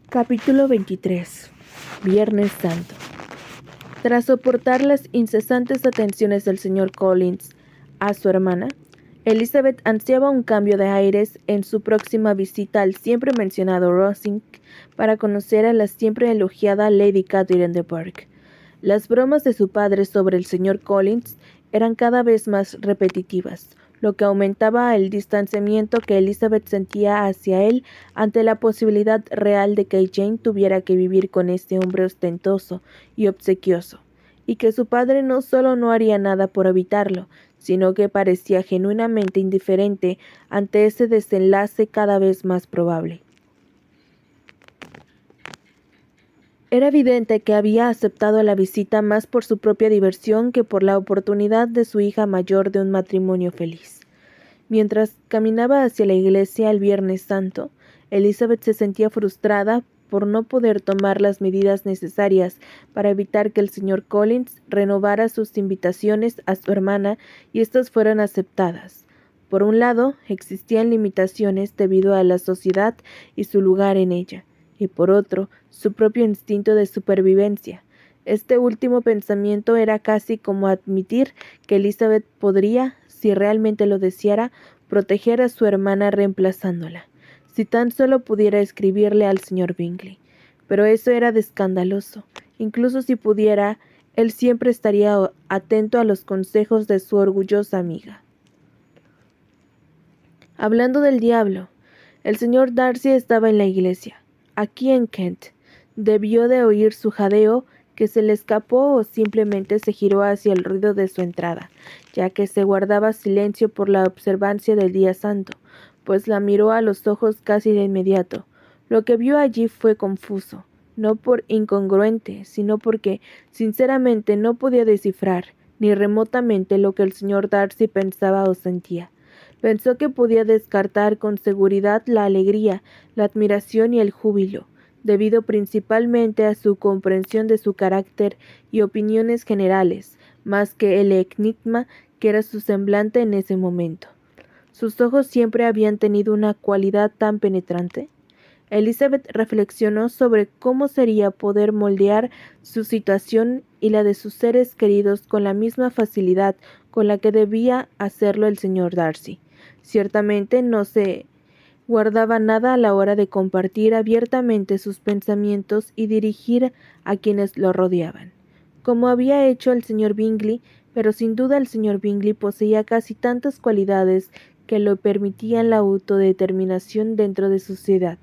Capítulo 23. Viernes Santo. Tras soportar las incesantes atenciones del señor Collins a su hermana, Elizabeth ansiaba un cambio de aires en su próxima visita al siempre mencionado Rosings para conocer a la siempre elogiada Lady Catherine de Bourgh. Las bromas de su padre sobre el señor Collins eran cada vez más repetitivas, lo que aumentaba el distanciamiento que Elizabeth sentía hacia él ante la posibilidad real de que Jane tuviera que vivir con este hombre ostentoso y obsequioso, y que su padre no solo no haría nada por evitarlo, sino que parecía genuinamente indiferente ante ese desenlace cada vez más probable. Era evidente que había aceptado la visita más por su propia diversión que por la oportunidad de su hija mayor de un matrimonio feliz. Mientras caminaba hacia la iglesia el Viernes Santo, Elizabeth se sentía frustrada por no poder tomar las medidas necesarias para evitar que el señor Collins renovara sus invitaciones a su hermana y éstas fueran aceptadas. Por un lado, existían limitaciones debido a la sociedad y su lugar en ella, y por otro, su propio instinto de supervivencia. Este último pensamiento era casi como admitir que Elizabeth podría, si realmente lo deseara, proteger a su hermana reemplazándola, si tan solo pudiera escribirle al señor Bingley. Pero eso era de escandaloso. Incluso si pudiera, él siempre estaría atento a los consejos de su orgullosa amiga. Hablando del diablo, el señor Darcy estaba en la iglesia, aquí en Kent. Debió de oír su jadeo, que se le escapó o simplemente se giró hacia el ruido de su entrada, ya que se guardaba silencio por la observancia del día santo, pues la miró a los ojos casi de inmediato. Lo que vio allí fue confuso, no por incongruente, sino porque, sinceramente, no podía descifrar, ni remotamente, lo que el señor Darcy pensaba o sentía. Pensó que podía descartar con seguridad la alegría, la admiración y el júbilo, debido principalmente a su comprensión de su carácter y opiniones generales, más que el enigma que era su semblante en ese momento. ¿Sus ojos siempre habían tenido una cualidad tan penetrante? Elizabeth reflexionó sobre cómo sería poder moldear su situación y la de sus seres queridos con la misma facilidad con la que debía hacerlo el señor Darcy. Ciertamente no se guardaba nada a la hora de compartir abiertamente sus pensamientos y dirigir a quienes lo rodeaban, como había hecho el señor Bingley, pero sin duda el señor Bingley poseía casi tantas cualidades que le permitían la autodeterminación dentro de su sociedad.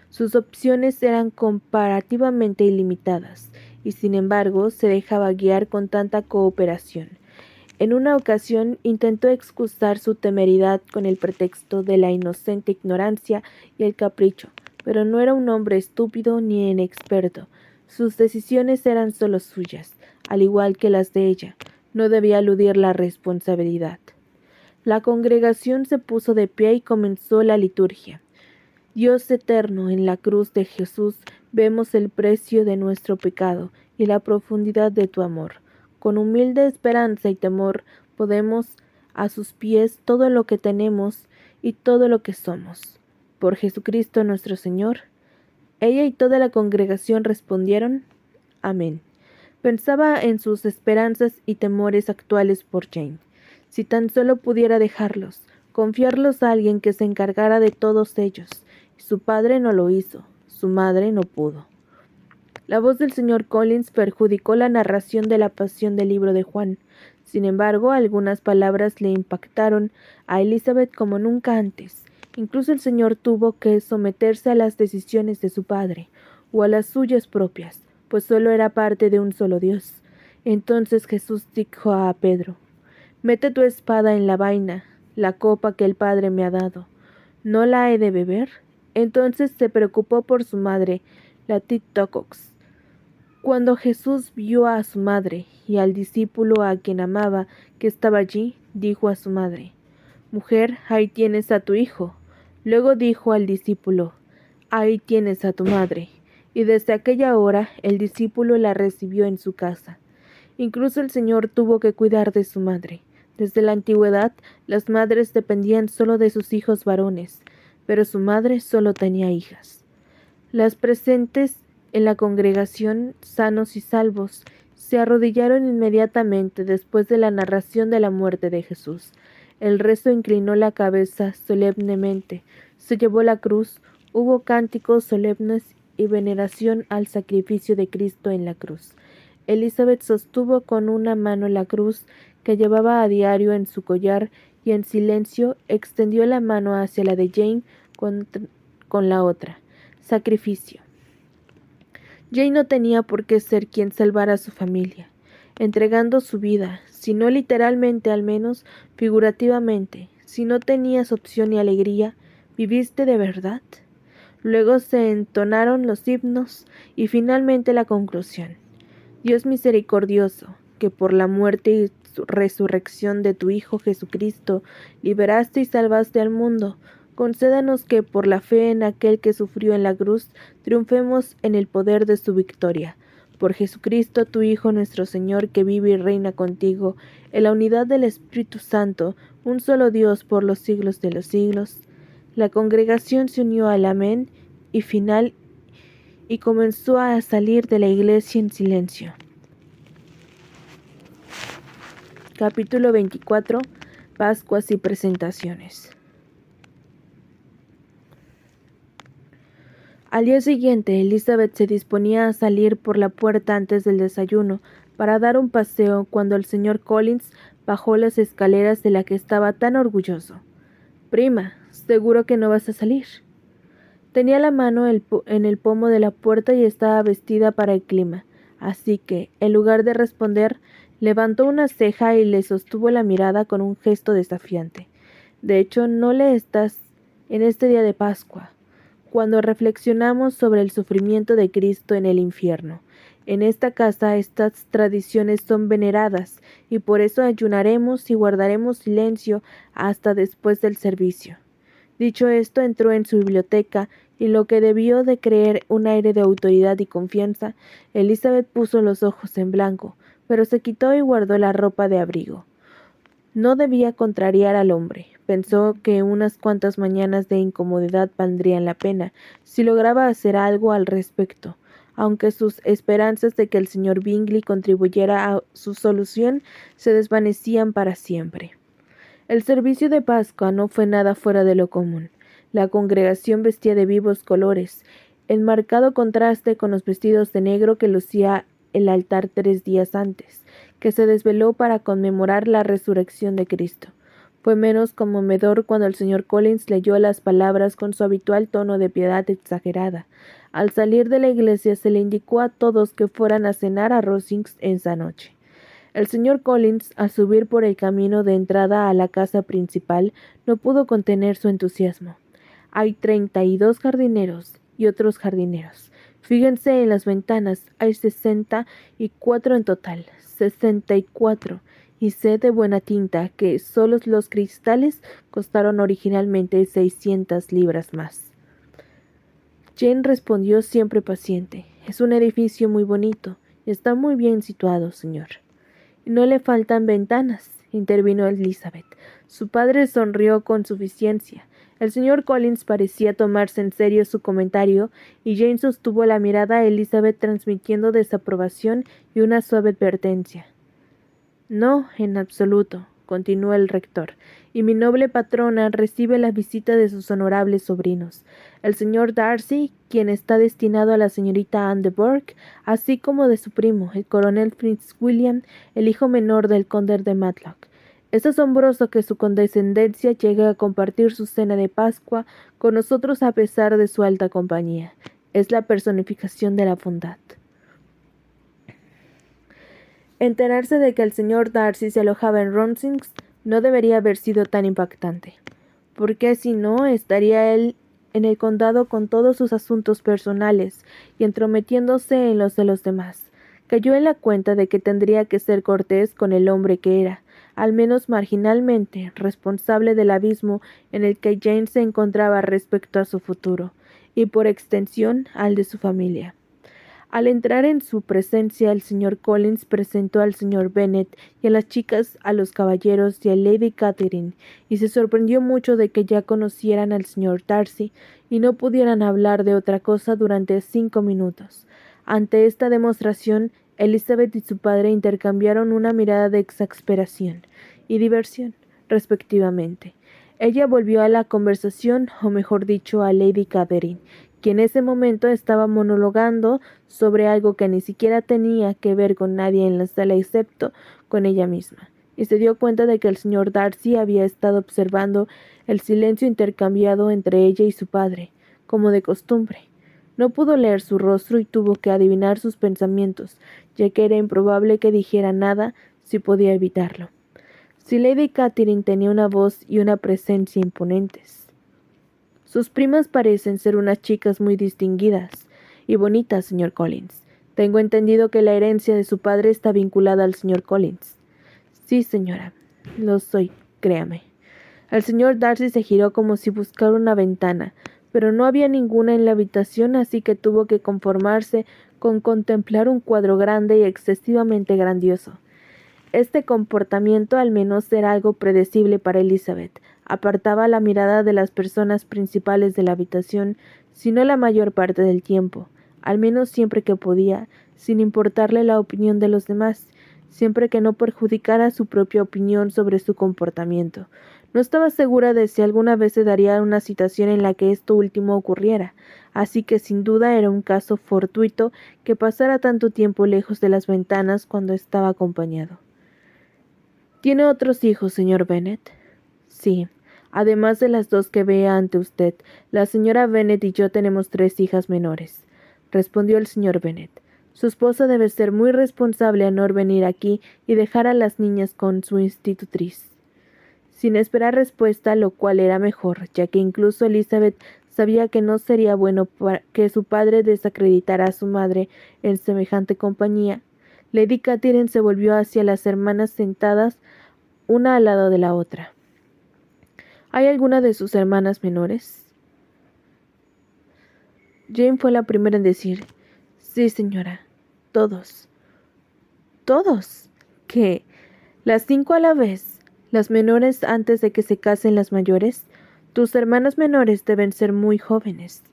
Sus opciones eran comparativamente ilimitadas, y sin embargo se dejaba guiar con tanta cooperación. En una ocasión intentó excusar su temeridad con el pretexto de la inocente ignorancia y el capricho, pero no era un hombre estúpido ni inexperto. Sus decisiones eran solo suyas, al igual que las de ella. No debía eludir la responsabilidad. La congregación se puso de pie y comenzó la liturgia. Dios eterno, en la cruz de Jesús vemos el precio de nuestro pecado y la profundidad de tu amor. Con humilde esperanza y temor podemos a sus pies todo lo que tenemos y todo lo que somos. Por Jesucristo nuestro Señor. Ella y toda la congregación respondieron, Amén. Pensaba en sus esperanzas y temores actuales por Jane. Si tan solo pudiera dejarlos, confiarlos a alguien que se encargara de todos ellos. Su padre no lo hizo, su madre no pudo. La voz del señor Collins perjudicó la narración de la pasión del libro de Juan. Sin embargo, algunas palabras le impactaron a Elizabeth como nunca antes. Incluso el señor tuvo que someterse a las decisiones de su padre, o a las suyas propias, pues solo era parte de un solo Dios. Entonces Jesús dijo a Pedro, «Mete tu espada en la vaina, la copa que el Padre me ha dado. ¿No la he de beber?» Entonces se preocupó por su madre, la Titocox. Cuando Jesús vio a su madre y al discípulo a quien amaba que estaba allí, dijo a su madre, «Mujer, ahí tienes a tu hijo». Luego dijo al discípulo, «Ahí tienes a tu madre». Y desde aquella hora el discípulo la recibió en su casa. Incluso el Señor tuvo que cuidar de su madre. Desde la antigüedad, las madres dependían solo de sus hijos varones, pero su madre solo tenía hijas. Las presentes en la congregación, sanos y salvos, se arrodillaron inmediatamente después de la narración de la muerte de Jesús. El resto inclinó la cabeza solemnemente, se llevó la cruz, hubo cánticos solemnes y veneración al sacrificio de Cristo en la cruz. Elizabeth sostuvo con una mano la cruz que llevaba a diario en su collar y en silencio extendió la mano hacia la de Jane con la otra. Sacrificio. Jane no tenía por qué ser quien salvara a su familia, entregando su vida, si no literalmente al menos figurativamente. Si no tenías opción ni alegría, ¿viviste de verdad? Luego se entonaron los himnos y finalmente la conclusión. Dios misericordioso, que por la muerte y resurrección de tu Hijo Jesucristo liberaste y salvaste al mundo, concédanos que por la fe en aquel que sufrió en la cruz triunfemos en el poder de su victoria. Por Jesucristo tu Hijo nuestro Señor, que vive y reina contigo, en la unidad del Espíritu Santo, un solo Dios por los siglos de los siglos. La congregación se unió al amén y final y comenzó a salir de la iglesia en silencio. Capítulo 24. Pascuas y presentaciones. Al día siguiente, Elizabeth se disponía a salir por la puerta antes del desayuno para dar un paseo cuando el señor Collins bajó las escaleras de la que estaba tan orgulloso. «Prima, ¿seguro que no vas a salir?» Tenía la mano en el pomo de la puerta y estaba vestida para el clima, así que, en lugar de responder, levantó una ceja y le sostuvo la mirada con un gesto desafiante. «De hecho, no le estás en este día de Pascua, cuando reflexionamos sobre el sufrimiento de Cristo en el infierno. En esta casa estas tradiciones son veneradas, y por eso ayunaremos y guardaremos silencio hasta después del servicio». Dicho esto, entró en su biblioteca, y lo que debió de creer un aire de autoridad y confianza, Elizabeth puso los ojos en blanco, pero se quitó y guardó la ropa de abrigo. No debía contrariar al hombre. Pensó que unas cuantas mañanas de incomodidad valdrían la pena, si lograba hacer algo al respecto, aunque sus esperanzas de que el señor Bingley contribuyera a su solución se desvanecían para siempre. El servicio de Pascua no fue nada fuera de lo común. La congregación vestía de vivos colores, en marcado contraste con los vestidos de negro que lucía el altar 3 días antes, que se desveló para conmemorar la resurrección de Cristo. Fue menos conmovedor cuando el señor Collins leyó las palabras con su habitual tono de piedad exagerada. Al salir de la iglesia se le indicó a todos que fueran a cenar a Rosings esa noche. El señor Collins, al subir por el camino de entrada a la casa principal, no pudo contener su entusiasmo. «Hay 32 jardineros y otros jardineros. Fíjense en las ventanas, hay 64 en total. 64. Y sé de buena tinta que solos los cristales costaron originalmente 600 libras más». Jane respondió siempre paciente. «Es un edificio muy bonito y está muy bien situado, señor». «No le faltan ventanas», intervino Elizabeth. Su padre sonrió con suficiencia. El señor Collins parecía tomarse en serio su comentario, y Jane sostuvo la mirada a Elizabeth transmitiendo desaprobación y una suave advertencia. «No, en absoluto», continuó el rector, «y mi noble patrona recibe la visita de sus honorables sobrinos, el señor Darcy, quien está destinado a la señorita Anne de Bourgh, así como de su primo, el coronel Fitzwilliam, el hijo menor del conde de Matlock. Es asombroso que su condescendencia llegue a compartir su cena de Pascua con nosotros a pesar de su alta compañía. Es la personificación de la bondad». Enterarse de que el señor Darcy se alojaba en Rosings no debería haber sido tan impactante, porque si no, estaría él en el condado con todos sus asuntos personales y entrometiéndose en los de los demás. Cayó en la cuenta de que tendría que ser cortés con el hombre que era, al menos marginalmente, responsable del abismo en el que Jane se encontraba respecto a su futuro, y por extensión al de su familia. Al entrar en su presencia, el señor Collins presentó al señor Bennet y a las chicas a los caballeros y a Lady Catherine, y se sorprendió mucho de que ya conocieran al señor Darcy y no pudieran hablar de otra cosa durante 5 minutos. Ante esta demostración, Elizabeth y su padre intercambiaron una mirada de exasperación y diversión, respectivamente. Ella volvió a la conversación, o mejor dicho, a Lady Catherine, quien en ese momento estaba monologando sobre algo que ni siquiera tenía que ver con nadie en la sala excepto con ella misma, y se dio cuenta de que el señor Darcy había estado observando el silencio intercambiado entre ella y su padre, como de costumbre. No pudo leer su rostro y tuvo que adivinar sus pensamientos, ya que era improbable que dijera nada si podía evitarlo. Si Lady Catherine tenía una voz y una presencia imponentes. Sus primas parecen ser unas chicas muy distinguidas y bonitas, señor Collins. Tengo entendido que la herencia de su padre está vinculada al señor Collins. Sí, señora, lo soy, créame. El señor Darcy se giró como si buscara una ventana, pero no había ninguna en la habitación, así que tuvo que conformarse con contemplar un cuadro grande y excesivamente grandioso. Este comportamiento al menos era algo predecible para Elizabeth. Apartaba la mirada de las personas principales de la habitación, sino la mayor parte del tiempo, al menos siempre que podía, sin importarle la opinión de los demás, siempre que no perjudicara su propia opinión sobre su comportamiento. No estaba segura de si alguna vez se daría una situación en la que esto último ocurriera, así que sin duda era un caso fortuito que pasara tanto tiempo lejos de las ventanas cuando estaba acompañado. ¿Tiene otros hijos, señor Bennet? Sí, además de las 2 que vea ante usted, la señora Bennet y yo tenemos 3 hijas menores, respondió el señor Bennet. Su esposa debe ser muy responsable a no venir aquí y dejar a las niñas con su institutriz. Sin esperar respuesta, lo cual era mejor, ya que incluso Elizabeth sabía que no sería bueno que su padre desacreditara a su madre en semejante compañía, Lady Catherine se volvió hacia las hermanas sentadas una al lado de la otra. ¿Hay alguna de sus hermanas menores? Jane fue la primera en decir, sí, señora, todos. ¿Todos? ¿Qué? ¿Las 5 a la vez? ¿Las menores antes de que se casen las mayores? Tus hermanas menores deben ser muy jóvenes.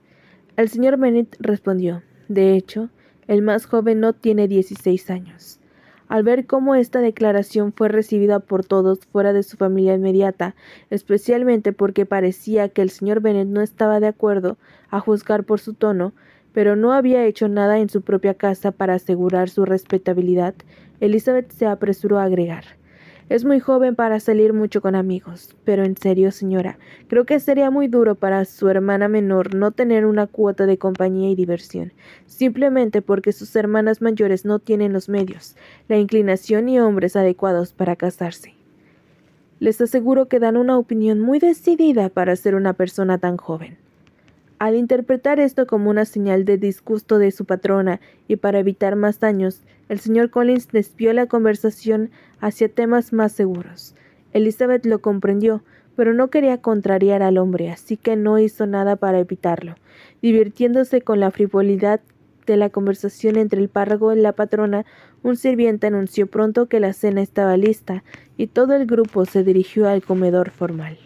El señor Bennet respondió, de hecho, el más joven no tiene 16 años. Al ver cómo esta declaración fue recibida por todos fuera de su familia inmediata, especialmente porque parecía que el señor Bennet no estaba de acuerdo, a juzgar por su tono, pero no había hecho nada en su propia casa para asegurar su respetabilidad, Elizabeth se apresuró a agregar. Es muy joven para salir mucho con amigos, pero en serio, señora, creo que sería muy duro para su hermana menor no tener una cuota de compañía y diversión, simplemente porque sus hermanas mayores no tienen los medios, la inclinación y hombres adecuados para casarse. Les aseguro que dan una opinión muy decidida para ser una persona tan joven. Al interpretar esto como una señal de disgusto de su patrona y para evitar más daños, el señor Collins desvió la conversación hacia temas más seguros. Elizabeth lo comprendió, pero no quería contrariar al hombre, así que no hizo nada para evitarlo. Divirtiéndose con la frivolidad de la conversación entre el párroco y la patrona, un sirviente anunció pronto que la cena estaba lista, y todo el grupo se dirigió al comedor formal.